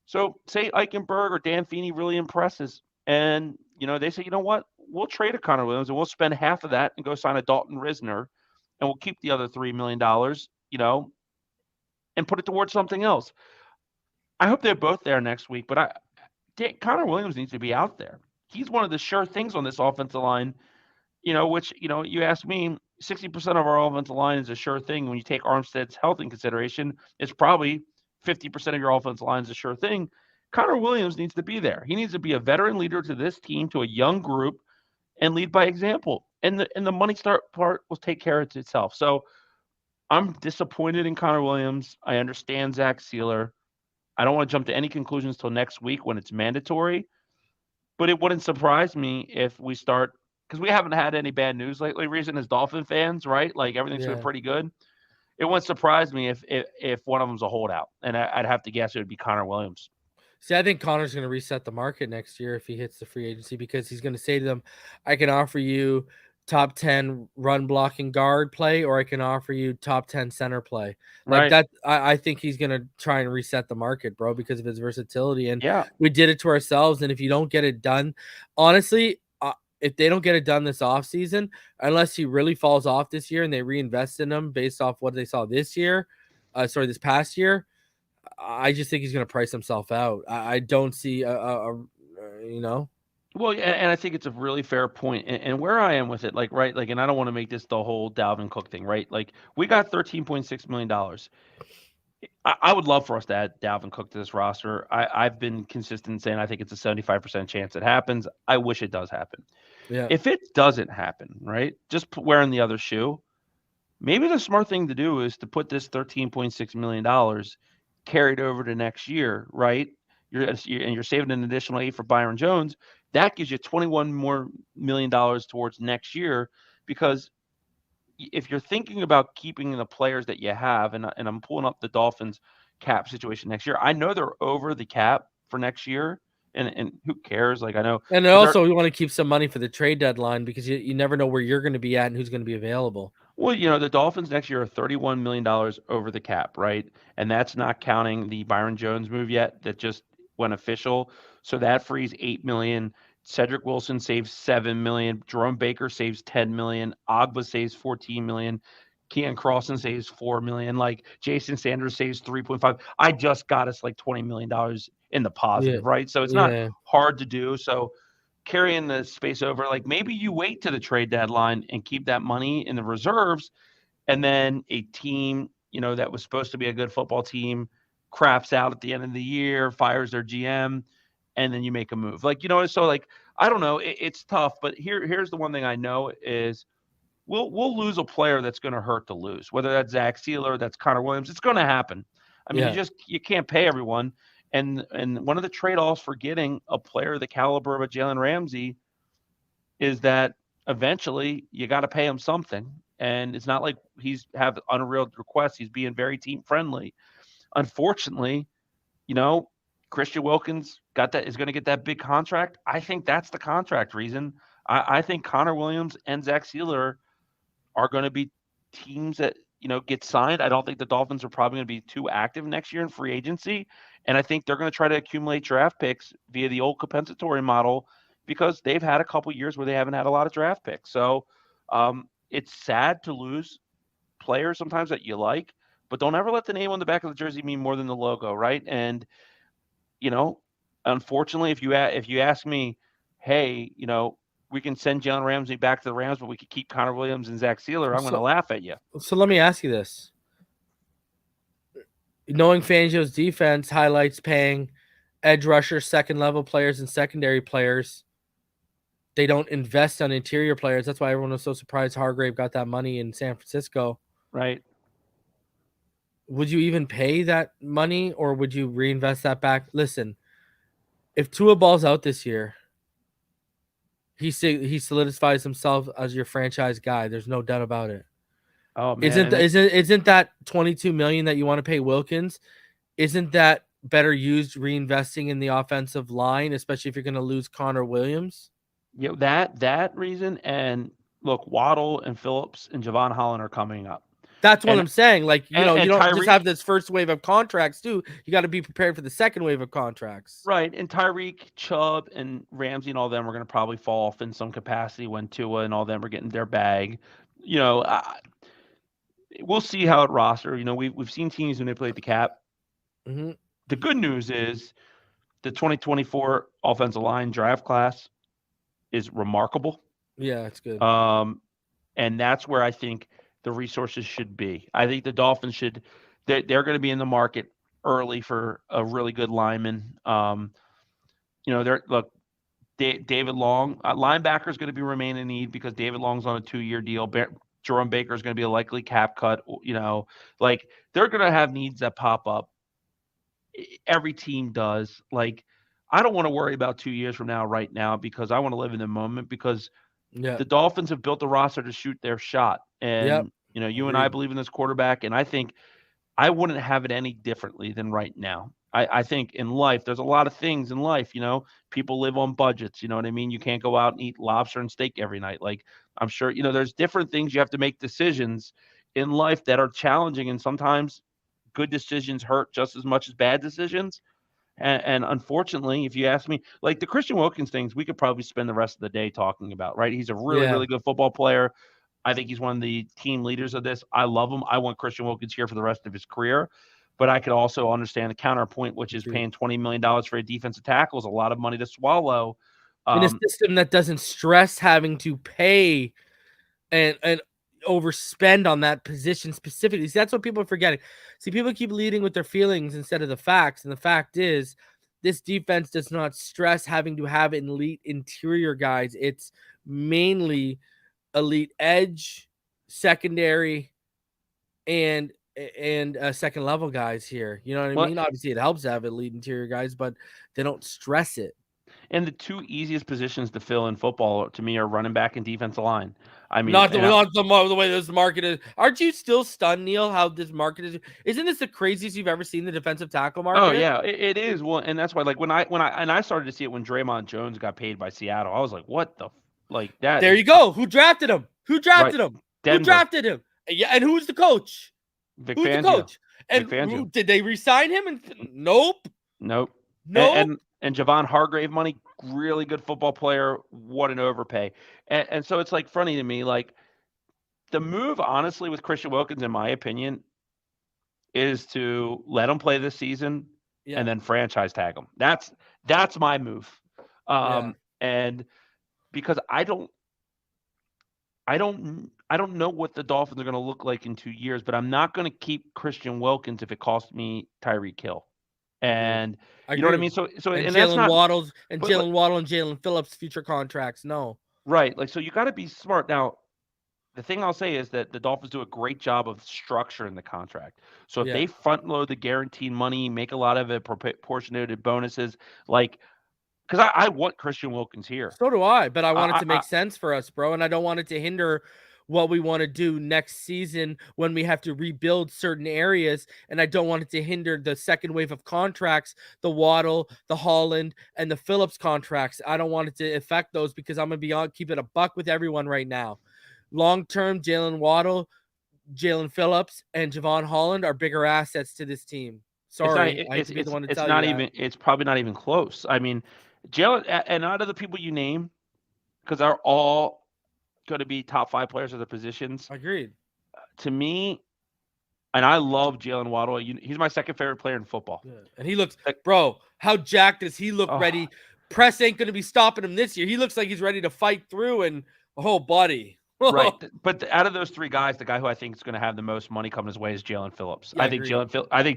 So say Eichenberg or Dan Feeney really impresses, and they say, you know what, we'll trade a Connor Williams and we'll spend half of that and go sign a Dalton Risner. And we'll keep the other $3 million, and put it towards something else. I hope they're both there next week, but Connor Williams needs to be out there. He's one of the sure things on this offensive line, which, you ask me, 60% of our offensive line is a sure thing. When you take Armstead's health in consideration, it's probably 50% of your offensive line is a sure thing. Connor Williams needs to be there. He needs to be a veteran leader to this team, to a young group, and lead by example. And the money start part will take care of itself. So I'm disappointed in Connor Williams. I understand Zach Sieler. I don't want to jump to any conclusions till next week when it's mandatory. But it wouldn't surprise me if we start, because we haven't had any bad news lately, Reason, as Dolphin fans, right? Like everything's been pretty good. It wouldn't surprise me if one of them's a holdout. And I'd have to guess it would be Connor Williams. See, I think Connor's going to reset the market next year if he hits the free agency because he's going to say to them, I can offer you top 10 run blocking guard play, or I can offer you top 10 center play. Like that. I think he's going to try and reset the market, bro, because of his versatility. And we did it to ourselves. And if you don't get it done, honestly, if they don't get it done this offseason, unless he really falls off this year and they reinvest in him based off what they saw this past year, I just think he's going to price himself out. I don't see Well, and I think it's a really fair point. And where I am with it, and I don't want to make this the whole Dalvin Cook thing, right? Like, we got $13.6 million. I would love for us to add Dalvin Cook to this roster. I've been consistent saying I think it's a 75% chance it happens. I wish it does happen. Yeah. If it doesn't happen, right, just wearing the other shoe, maybe the smart thing to do is to put this $13.6 million carried over to next year, right? You're saving an additional $8 for Byron Jones. That gives you $21 more million towards next year, because if you're thinking about keeping the players that you have, and I'm pulling up the Dolphins cap situation next year, I know they're over the cap for next year, and who cares? Like, I know. And also, we want to keep some money for the trade deadline because you never know where you're going to be at and who's going to be available. Well, the Dolphins next year are $31 million over the cap, right? And that's not counting the Byron Jones move yet that just went official. So that frees $8 million. Cedric Wilson saves $7 million. Jerome Baker saves $10 million. Agba saves $14 million. Keon Crossan saves $4 million. Like, Jason Sanders saves $3.5. I just got us like $20 million in the positive, right? So it's not hard to do. So carrying the space over, like, maybe you wait to the trade deadline and keep that money in the reserves, and then a team, that was supposed to be a good football team craps out at the end of the year, fires their GM, and then you make a move. Like, so, like, I don't know. It's tough, but here's the one thing I know is we'll lose a player that's going to hurt to lose, whether that's Zach Sieler, that's Connor Williams. It's going to happen. I mean, you can't pay everyone. And one of the trade-offs for getting a player the caliber of a Jalen Ramsey is that eventually you got to pay him something. And it's not like he's have unreal requests. He's being very team-friendly. Unfortunately, Christian Wilkins is going to get that big contract. I think that's the contract reason. I think Connor Williams and Zach Sieler are going to be teams that, get signed. I don't think the Dolphins are probably going to be too active next year in free agency. And I think they're going to try to accumulate draft picks via the old compensatory model, because they've had a couple years where they haven't had a lot of draft picks. So it's sad to lose players sometimes that you like, but don't ever let the name on the back of the jersey mean more than the logo, right? And unfortunately, if you ask me, hey, we can send Jalen Ramsey back to the Rams, but we could keep Connor Williams and Zach Sieler, I'm going to laugh at you. So let me ask you this. Knowing Fangio's defense highlights paying edge rusher, second-level players, and secondary players, they don't invest on interior players. That's why everyone was so surprised Hargrave got that money in San Francisco. Right. Would you even pay that money, or would you reinvest that back? Listen, if Tua balls out this year, he solidifies himself as your franchise guy. There's no doubt about it. Oh man, isn't that $22 million that you want to pay Wilkins? Isn't that better used reinvesting in the offensive line, especially if you're going to lose Connor Williams? Yeah, that reason. And look, Waddle and Phillips and Javon Holland are coming up. That's what I'm saying. Like, you don't Tyreek, just have this first wave of contracts too. You got to be prepared for the second wave of contracts. Right. And Tyreek, Chubb, and Ramsey and all them are going to probably fall off in some capacity when Tua and all them are getting their bag. We'll see how it roster. We've seen teams manipulate the cap. Mm-hmm. The good news is the 2024 offensive line draft class is remarkable. Yeah, it's good. And that's where I think the resources should be. I think the Dolphins they're going to be in the market early for a really good lineman. David Long, linebacker is going to be remain in need because David Long's on a 2-year deal. Jerome Baker is going to be a likely cap cut. They're going to have needs that pop up. Every team does. I don't want to worry about 2 years from now right now because I want to live in the moment because the Dolphins have built the roster to shoot their shot. And, you and I believe in this quarterback, and I think I wouldn't have it any differently than right now. I think in life, there's a lot of things in life, people live on budgets, you know what I mean? You can't go out and eat lobster and steak every night. I'm sure, there's different things you have to make decisions in life that are challenging, and sometimes good decisions hurt just as much as bad decisions. And unfortunately, if you ask me, the Christian Wilkins things, we could probably spend the rest of the day talking about, right? He's a really, really good football player. I think he's one of the team leaders of this. I love him. I want Christian Wilkins here for the rest of his career. But I could also understand the counterpoint, which is paying $20 million for a defensive tackle is a lot of money to swallow. In a system that doesn't stress having to pay and overspend on that position specifically. See, that's what people are forgetting. See, people keep leading with their feelings instead of the facts. And the fact is, this defense does not stress having to have elite interior guys. It's mainly elite edge, secondary, and second level guys here. You know what I mean? Obviously, it helps to have elite interior guys, but they don't stress it. And the two easiest positions to fill in football to me are running back and defensive line. I mean, not the way this market is. Aren't you still stunned, Neil, how this market is? Isn't this the craziest you've ever seen the defensive tackle market? Oh yeah, it is. Well, and that's why, when I started to see it when Draymond Jones got paid by Seattle, I was like, what the that? There you go. Who drafted him? Who drafted him? Denver. Who drafted him? Yeah, and who's the coach? Vic Who's Fangio. the coach? And Vic Fangio. did they re-sign him? And nope. And Javon Hargrave money, really good football player. What an overpay. And so it's funny to me, the move, honestly, with Christian Wilkins, in my opinion, is to let him play this season and then franchise tag him. That's my move. And because I don't know what the Dolphins are going to look like in 2 years, but I'm not going to keep Christian Wilkins if it costs me Tyreek Hill. And you know what I mean? So and that's not Waddle and Jalen Phillips future contracts. No. Right. So you got to be smart. Now, the thing I'll say is that the Dolphins do a great job of structuring the contract. So if they front load the guaranteed money, make a lot of it proportionate bonuses, because I want Christian Wilkins here. So do I, but I want it to make sense for us, bro. And I don't want it to hinder what we want to do next season when we have to rebuild certain areas. And I don't want it to hinder the second wave of contracts, the Waddle, the Holland, and the Phillips contracts. I don't want it to affect those because I'm going to keep it a buck with everyone right now. Long-term, Jalen Waddle, Jalen Phillips, and Javon Holland are bigger assets to this team. Sorry, I hate to be the one to tell you that. It's probably not even close. I mean, Jalen, and out of the people you name, because they're all going to be top 5 players at their positions. Agreed. To me, and I love Jalen Waddle. He's my second favorite player in football. Yeah. And he looks, bro, how jacked does he look ready? Press ain't going to be stopping him this year. He looks like he's ready to fight through and whole buddy. Right. But out of those 3 guys, the guy who I think is going to have the most money coming his way is Jalen Phillips. Yeah, I think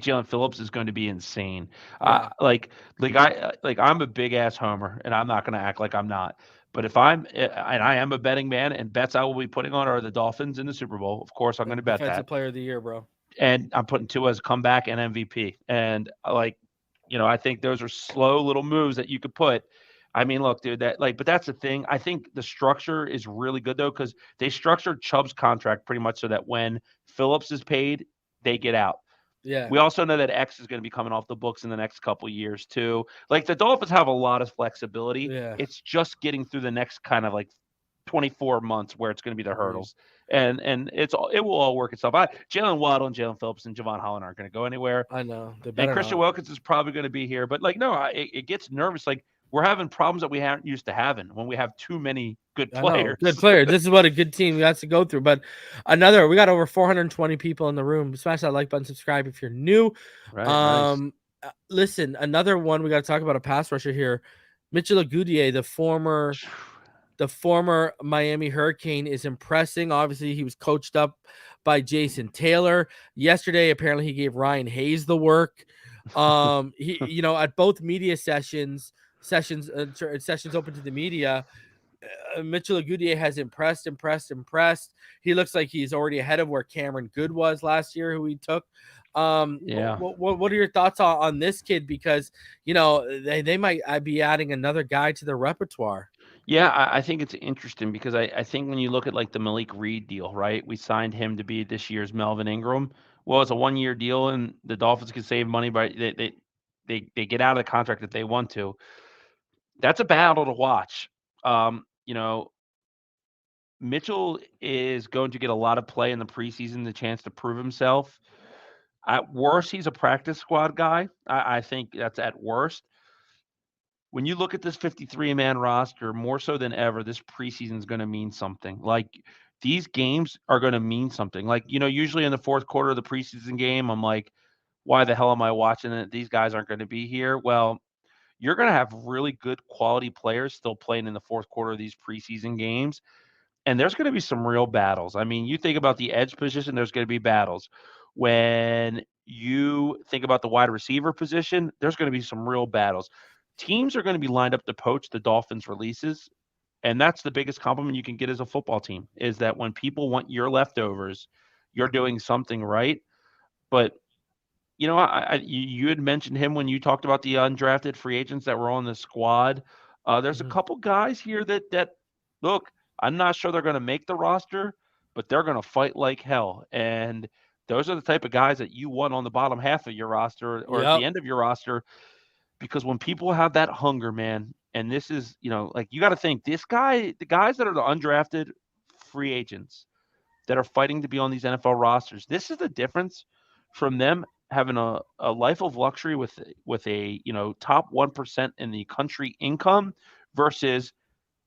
Jalen Phillips is going to be insane. Yeah. I'm a big ass homer, and I'm not going to act like I'm not. But if I am a betting man, and bets I will be putting on are the Dolphins in the Super Bowl. Of course, I'm going to bet Defensive that. Player of the Year, bro. And I'm putting Tua as comeback and MVP. And I think those are slow little moves that you could put. I mean, look, dude, but that's the thing. I think the structure is really good though, because they structured Chubb's contract pretty much so that when Phillips is paid, they get out. Yeah. We also know that X is going to be coming off the books in the next couple of years too. Like the Dolphins have a lot of flexibility. Yeah. It's just getting through the next kind of 24 months where it's going to be the hurdles, and it will all work itself out. Jalen Waddle and Jalen Phillips and Javon Holland aren't going to go anywhere. I know. And Christian Wilkins is probably going to be here, but it gets nervous. Like we're having problems that we haven't used to having when we have too many good players. Good players. This is what a good team has to go through. But we got over 420 people in the room. Smash that like button, subscribe if you're new. Right, nice. Listen, another one we got to talk about, a pass rusher here. Mitchell Agude, the former Miami Hurricane, is impressing. Obviously, he was coached up by Jason Taylor. Yesterday, apparently, he gave Ryan Hayes the work. He, at both media sessions open to the media, Mitchell Agude has impressed. He looks like he's already ahead of where Cameron Good was last year, who he took. What are your thoughts on this kid? Because they might be adding another guy to their repertoire. Yeah, I think it's interesting because I think when you look at the Malik Reed deal, right? We signed him to be this year's Melvin Ingram. Well, it's a 1-year deal, and the Dolphins can save money by they get out of the contract if they want to. That's a battle to watch. Mitchell is going to get a lot of play in the preseason, the chance to prove himself. At worst, he's a practice squad guy. I think that's at worst. When you look at this 53-man roster, more so than ever, this preseason is going to mean something. These games are going to mean something. Usually in the fourth quarter of the preseason game, I'm like, why the hell am I watching it? These guys aren't going to be here. Well, you're going to have really good quality players still playing in the fourth quarter of these preseason games. And there's going to be some real battles. I mean, you think about the edge position, there's going to be battles. When you think about the wide receiver position, there's going to be some real battles. Teams are going to be lined up to poach the Dolphins' releases. And that's the biggest compliment you can get as a football team, is that when people want your leftovers, you're doing something right. But, you had mentioned him when you talked about the undrafted free agents that were on the squad. There's a couple guys here that look, I'm not sure they're going to make the roster, but they're going to fight like hell. And those are the type of guys that you want on the bottom half of your roster or at the end of your roster. Because when people have that hunger, man, and this is, you got to think the guys that are the undrafted free agents that are fighting to be on these NFL rosters, this is the difference from them having a life of luxury with a, top 1% in the country income versus,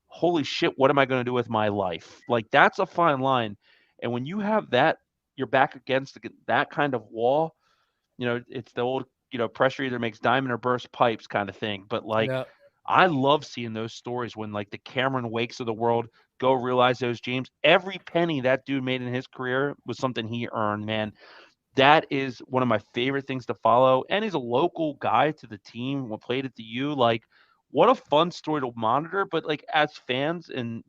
holy shit, what am I going to do with my life? That's a fine line. And when you have that, you're back against that kind of wall, it's the old, pressure either makes diamond or burst pipes kind of thing. But I love seeing those stories when the Cameron Wakes of the world go realize those dreams. Every penny that dude made in his career was something he earned, man. That is one of my favorite things to follow. And he's a local guy to the team, played at the U. What a fun story to monitor. But as fans and,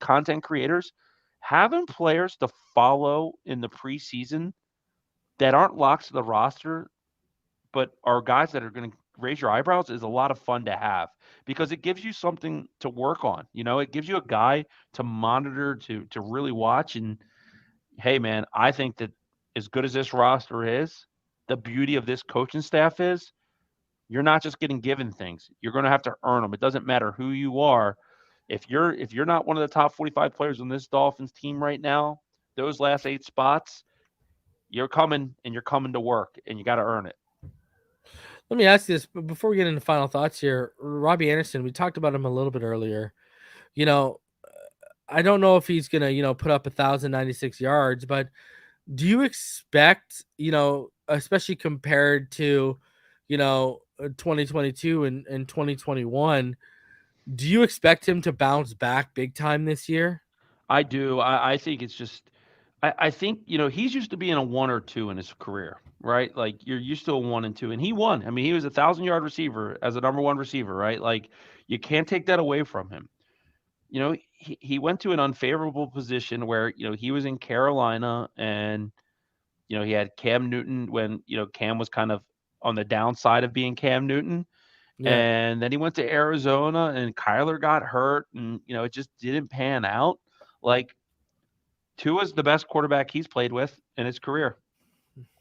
content creators, having players to follow in the preseason that aren't locks to the roster, but are guys that are going to raise your eyebrows is a lot of fun to have because it gives you something to work on. It gives you a guy to monitor, to really watch. And hey, man, I think that as good as this roster is, the beauty of this coaching staff is you're not just getting given things. You're going to have to earn them. It doesn't matter who you are. If you're not one of the top 45 players on this Dolphins team right now, those last 8 spots, you're coming to work and you got to earn it. Let me ask you this before we get into final thoughts here. Robbie Anderson, we talked about him a little bit earlier. You know, I don't know if he's gonna, put up 1,096 yards, but do you expect, especially compared to, 2022 and 2021, do you expect him to bounce back big time this year? I do. I think it's just I think, he's used to being a 1 or 2 in his career, right? Like, you're used to a 1 and 2, and he won. I mean, he was a 1,000-yard receiver as a number 1 receiver, right? Like, you can't take that away from him. He went to an unfavorable position where, he was in Carolina and, he had Cam Newton when, Cam was kind of on the downside of being Cam Newton. Yeah. And then he went to Arizona and Kyler got hurt and, it just didn't pan out. Like, Tua's the best quarterback he's played with in his career.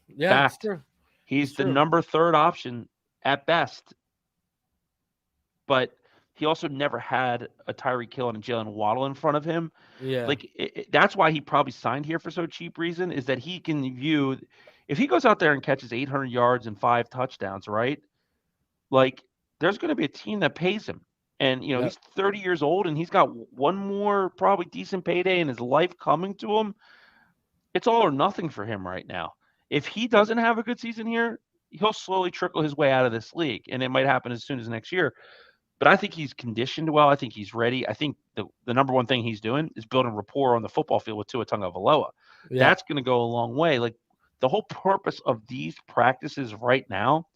Yeah, Fact. it's true. He's It's the true. number 3rd option at best. But he also never had a Tyreek Hill and a Jalen Waddle in front of him. Yeah. Like, that's why he probably signed here for so cheap reason, is that he can view – if he goes out there and catches 800 yards and 5 touchdowns, right, like, there's going to be a team that pays him. And, Yep. he's 30 years old and he's got one more probably decent payday in his life coming to him. It's all or nothing for him right now. If he doesn't have a good season here, he'll slowly trickle his way out of this league, and it might happen as soon as next year. But I think he's conditioned well. I think he's ready. I think the number one thing he's doing is building rapport on the football field with Tua Tagovailoa. Yeah. That's going to go a long way. Like, the whole purpose of these practices right now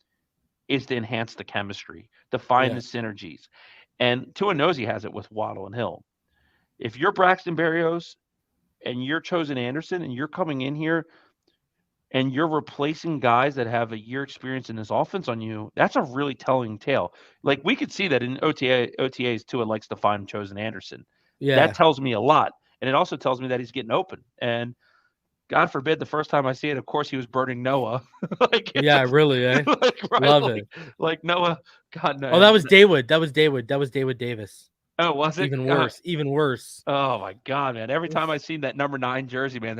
is to enhance the chemistry, to find the synergies. And Tua knows he has it with Waddle and Hill. If you're Braxton Berrios and you're Chosen Anderson and you're coming in here and you're replacing guys that have a year experience in this offense on you, that's a really telling tale. Like, we could see that in OTAs, Tua likes to find Chosen Anderson. Yeah. That tells me a lot. And it also tells me that he's getting open. And God forbid the first time I see it, of course, he was burning Noah. Yeah, really, eh? Right? Love it. Like Noah, God no. Oh, that was David. That was David Davis. Oh, was it? Even worse. Even worse. Oh my God, man! Every time I seen that number 9 jersey, man,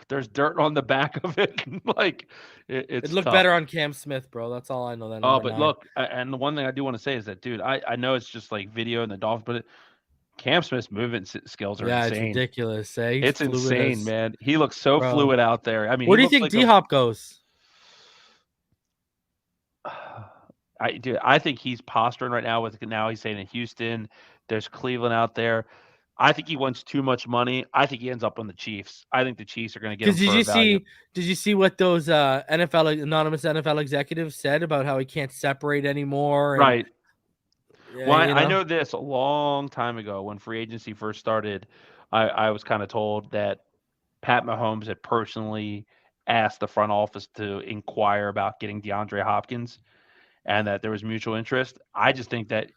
there's dirt on the back of it. Like, it's It looked tough. better on Cam Smith, bro. That's all I know. That Oh, number but 9. look, and the one thing I do want to say is that, dude, I know it's just like video and the Dolphins, but Cam Smith's movement skills are insane. It's ridiculous. Eh? He's It's insane, fluid man. He looks so Bro. fluid out there. I mean, Where do he you think looks like D-Hop goes? I think he's posturing right now with, now he's saying in Houston. There's Cleveland out there. I think he wants too much money. I think he ends up on the Chiefs. I think the Chiefs are going to get him for a value. Did you see what those anonymous NFL executives said about how he can't separate anymore? And, Right. Yeah, Well, I know this a long time ago when free agency first started. I was kind of told that Pat Mahomes had personally asked the front office to inquire about getting DeAndre Hopkins, and that there was mutual interest. I just think that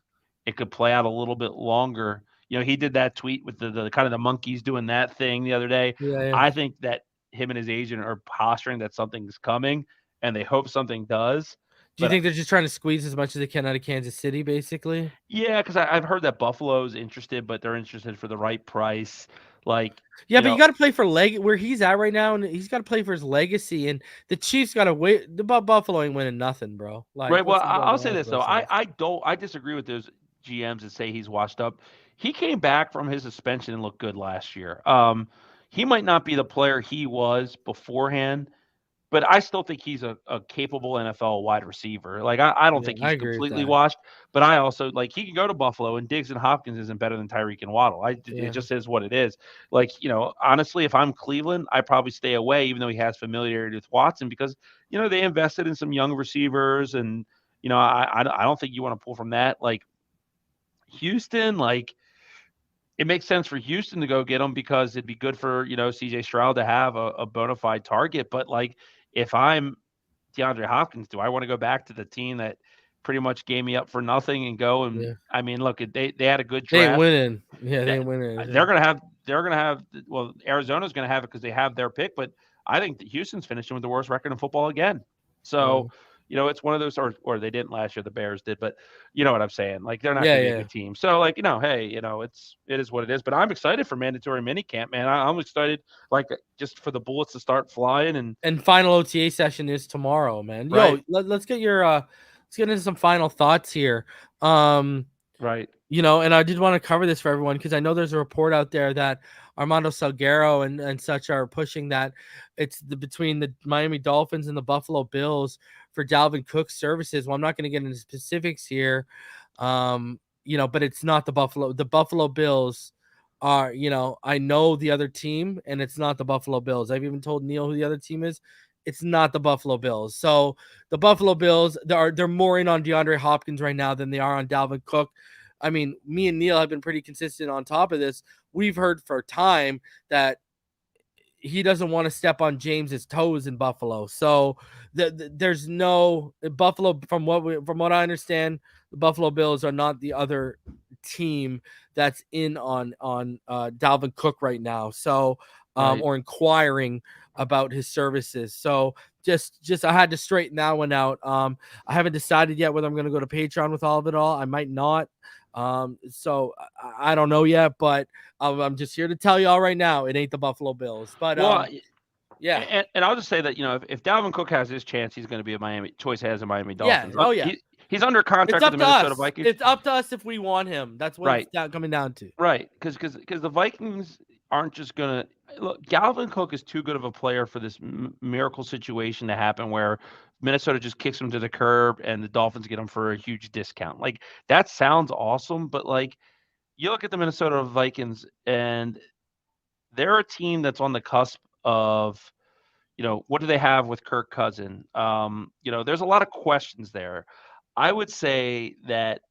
it could play out a little bit longer. He did that tweet with the kind of the monkeys doing that thing the other day. Yeah. I think that him and his agent are posturing that something's coming, and they hope something does. Do you think they're just trying to squeeze as much as they can out of Kansas City, basically? Yeah, because I've heard that Buffalo's interested, but they're interested for the right price. Like, yeah, but you got to play for where he's at right now, and he's got to play for his legacy. And the Chiefs got to wait. The Buffalo ain't winning nothing, bro. Like, right. Well, I'll say this though. I disagree with those GMs that say he's washed up. He came back from his suspension and looked good last year. He might not be the player he was beforehand, but I still think he's a capable NFL wide receiver. Like, I don't think he's completely washed, but I also, like, he can go to Buffalo, and Diggs and Hopkins isn't better than Tyreek and Waddle. It just is what it is. Like, honestly, if I'm Cleveland, I probably stay away, even though he has familiarity with Watson, because, they invested in some young receivers, and, I don't think you want to pull from that. Like, Houston, like, it makes sense for Houston to go get him because it'd be good for, CJ Stroud to have a bona fide target. But, like, if I'm DeAndre Hopkins, do I want to go back to the team that pretty much gave me up for nothing and go? And I mean, look, they had a good draft. They ain't winning. Yeah, they ain't winning. They're going to have, well, Arizona's going to have it because they have their pick, but I think that Houston's finishing with the worst record in football again. So, it's one of those, or they didn't last year, the Bears did, but you know what I'm saying? Like, they're not going to be a good team. So, like, hey, it is what it is. But I'm excited for mandatory minicamp, man. I'm excited, like, just for the bullets to start flying. And final OTA session is tomorrow, man. Right. Yo, let's get your let's get into some final thoughts here. Right. And I did want to cover this for everyone because I know there's a report out there that Armando Salguero and such are pushing that it's between the Miami Dolphins and the Buffalo Bills for Dalvin Cook's services. Well, I'm not going to get into specifics here, but it's not the Buffalo. The Buffalo Bills are, I know the other team, and it's not the Buffalo Bills. I've even told Neil who the other team is. It's not the Buffalo Bills. So the Buffalo Bills, they're more in on DeAndre Hopkins right now than they are on Dalvin Cook. I mean, me and Neil have been pretty consistent on top of this. We've heard for time that he doesn't want to step on James's toes in Buffalo. So there's no Buffalo. From what I understand, the Buffalo Bills are not the other team that's in on Dalvin Cook right now. So or inquiring about his services. So just I had to straighten that one out. I haven't decided yet whether I'm going to go to Patreon with all of it all. I might not. So I don't know yet, but I'm just here to tell you all right now, it ain't the Buffalo Bills. But yeah. And I'll just say that, if Dalvin Cook has his chance, he's going to be a Miami Dolphins. Yeah. Oh yeah. He's under contract with the Minnesota Vikings. It's up to us if we want him. That's what it's coming down to. Right. Because the Vikings aren't just going to look. Dalvin Cook is too good of a player for this miracle situation to happen where Minnesota just kicks him to the curb and the Dolphins get him for a huge discount. Like, that sounds awesome, but like, you look at the Minnesota Vikings and they're a team that's on the cusp of, what do they have with Kirk Cousins? There's a lot of questions there. I would say that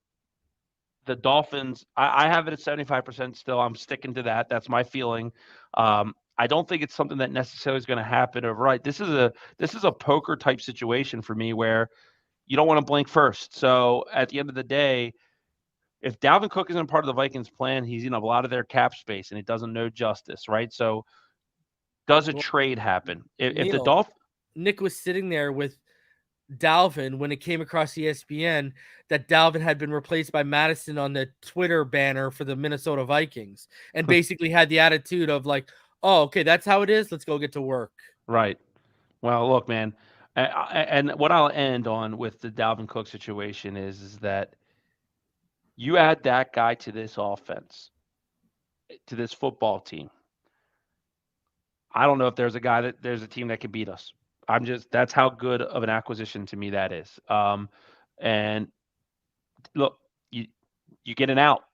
the Dolphins, I have it at 75% still. I'm sticking to that. That's my feeling. I don't think it's something that necessarily is going to happen overnight. This is a poker type situation for me where you don't want to blink first. So at the end of the day, if Dalvin Cook isn't part of the Vikings plan, he's a lot of their cap space and it doesn't know justice, right? So does a trade happen? If the Dolphins, Nick was sitting there with Dalvin when it came across ESPN that Dalvin had been replaced by Madison on the Twitter banner for the Minnesota Vikings and basically had the attitude of like, oh, okay, that's how it is. Let's go get to work. Right. Well, look, man, and what I'll end on with the Dalvin Cook situation is that you add that guy to this offense, to this football team. I don't know if there's a team that could beat us. That's how good of an acquisition to me that is. And look, you get an out.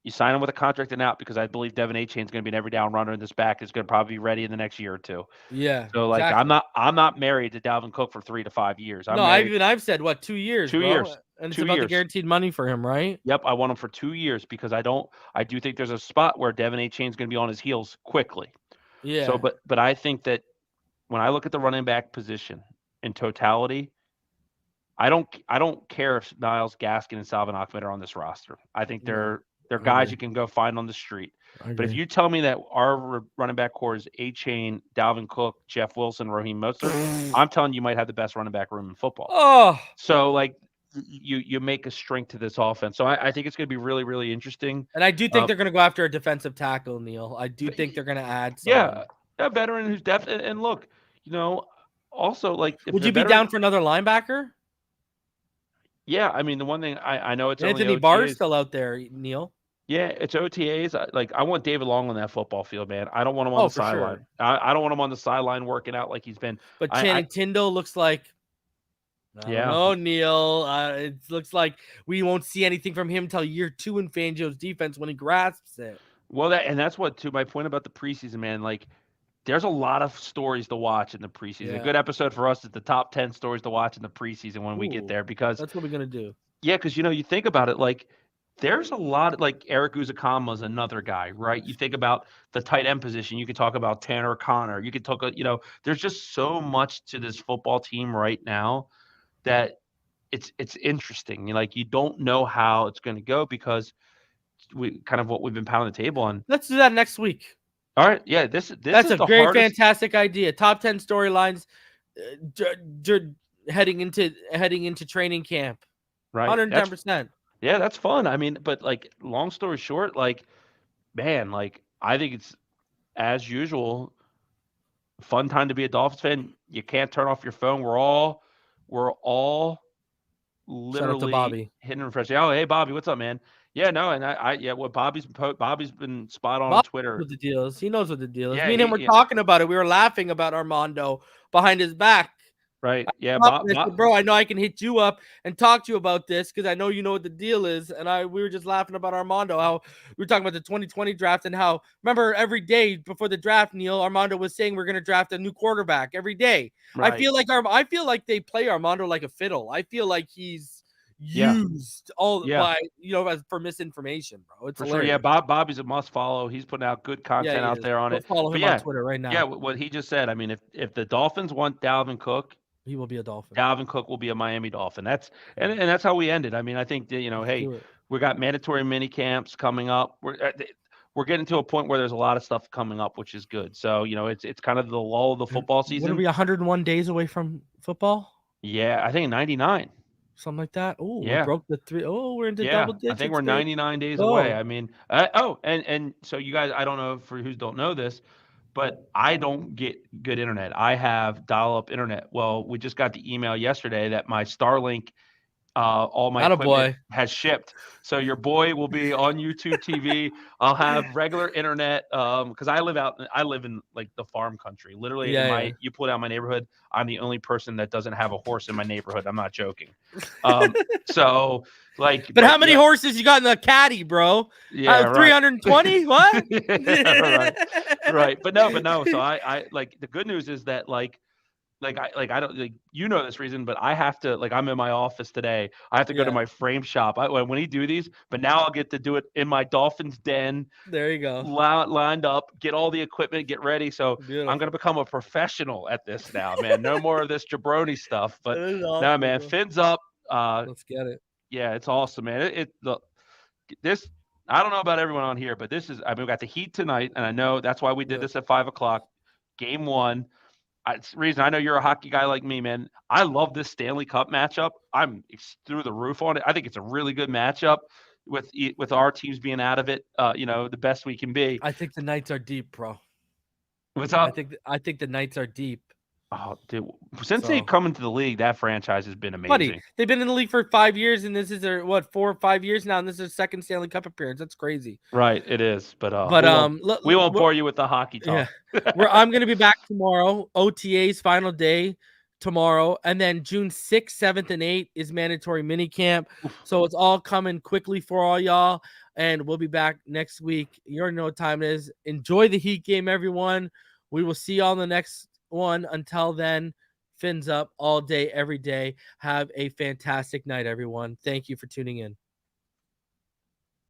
You sign him with a contract and out because I believe Devon Achane is going to be an every down runner, and this back is going to probably be ready in the next year or two. Yeah. So like, exactly. I'm not married to Dalvin Cook for 3 to 5 years. I've said 2 years. 2 years. And it's about the guaranteed money for him, right? Yep, I want him for 2 years because I do think there's a spot where Devon Achane is going to be on his heels quickly. Yeah. So, but I think that when I look at the running back position in totality, I don't care if Myles Gaskin and Salvon Ahmed are on this roster. I think they're guys you can go find on the street. But if you tell me that our running back core is Achane, Dalvin Cook, Jeff Wilson, Raheem Mostert, I'm telling you might have the best running back room in football. Oh, so like you make a strength to this offense. So I think it's going to be really, really interesting. And I do think they're going to go after a defensive tackle, Neil. I do think they're going to add someone. A veteran who's depth. And look, also like, would you be down for another linebacker? Yeah, I mean, the one thing I know it's Anthony Barr's still out there, Neil. Yeah, it's OTAs. I want David Long on that football field, man. I don't want him on the sideline. Sure. I don't want him on the sideline working out like he's been. But Channing Tindall looks like. Oh, Neil. It looks like we won't see anything from him until year 2 in Fangio's defense when he grasps it. Well, that's what, to my point about the preseason, man. Like, there's a lot of stories to watch in the preseason. A good episode for us is the top 10 stories to watch in the preseason when we get there, because that's what we're gonna do. Yeah, because you think about it, like there's a lot, like Eric Uzakama is another guy, right? You think about the tight end position. You could talk about Tanner Connor. You could talk, there's just so much to this football team right now that it's interesting. You don't know how it's going to go because we kind of what we've been pounding the table on. Let's do that next week. All right, yeah, that's a great, fantastic idea. Top 10 storylines heading into training camp. Right, 110%. Yeah, that's fun. I mean, but like, long story short, like, man, like, I think it's, as usual, fun time to be a Dolphins fan. You can't turn off your phone. We're all literally Bobby. hitting refresh. Oh, hey Bobby, what's up, man? Yeah, no, and Bobby's been spot on Bob Twitter. knows what the deal is. He knows what the deal is. Yeah, Me and him were talking about it. We were laughing about Armando behind his back. Right. Yeah, I said, bro, I know I can hit you up and talk to you about this because I know you know what the deal is. And we were just laughing about Armando, how we were talking about the 2020 draft and how, remember, every day before the draft, Neil, Armando was saying we're going to draft a new quarterback every day. Right. I feel like they play Armando like a fiddle. I feel like he's used for misinformation, bro. It's for hilarious. sure. Yeah, Bobby's a must follow. He's putting out good content out there on it. Follow him on Twitter right now. Yeah, what he just said. I mean, if the Dolphins want Dalvin Cook, he will be a Dolphin. Dalvin Cook will be a Miami Dolphin. That's and that's how we ended. I mean, I think that, hey, we got mandatory mini camps coming up. We're getting to a point where there's a lot of stuff coming up, which is good. So, it's kind of the lull of the football season. What are we 101 days away from football? Yeah, I think 99. Something like that. Oh, yeah. We broke the 3. Oh, we're into double digits. I think we're 99 days away. I mean, and so you guys, I don't know for who don't know this, but I don't get good internet. I have dial-up internet. Well, we just got the email yesterday that my Starlink, all my equipment has shipped. So your boy will be on YouTube TV. I'll have regular internet because I live in like the farm country. Literally, you pull down my neighborhood, I'm the only person that doesn't have a horse in my neighborhood. I'm not joking. So like, but how many horses you got in the caddy, bro? Yeah, 320. What? Right. But no. So I like the good news is that I don't this reason, but I have to I'm in my office today. I have to go to my frame shop. When he do these, but now I'll get to do it in my Dolphins den. There you go. Lined up, get all the equipment, get ready. So beautiful. I'm gonna become a professional at this now, man. No more of this jabroni stuff. But no, man, fins up. Let's get it. Yeah, it's awesome, man. This. I don't know about everyone on here, but this is. I mean, we got the Heat tonight, and I know that's why we did this at 5:00. Game 1. Reason I know you're a hockey guy like me, man. I love this Stanley Cup matchup. I'm through the roof on it. I think it's a really good matchup with our teams being out of it. The best we can be. I think the Knights are deep, bro. What's up? I think the Knights are deep. Oh, dude. Since they've come into the league, that franchise has been amazing. Buddy, they've been in the league for 5 years, and this is their 4 or 5 years now, and this is their second Stanley Cup appearance. That's crazy. Right, it is. But we won't bore you with the hockey talk. Yeah. I'm going to be back tomorrow. OTAs final day tomorrow, and then June 6th, 7th, and 8th is mandatory mini camp. So it's all coming quickly for all y'all, and we'll be back next week. You already know what time it is. Enjoy the Heat game, everyone. We will see y'all in the next one. Until then, fins up all day, every day. Have a fantastic night, everyone. Thank you for tuning in.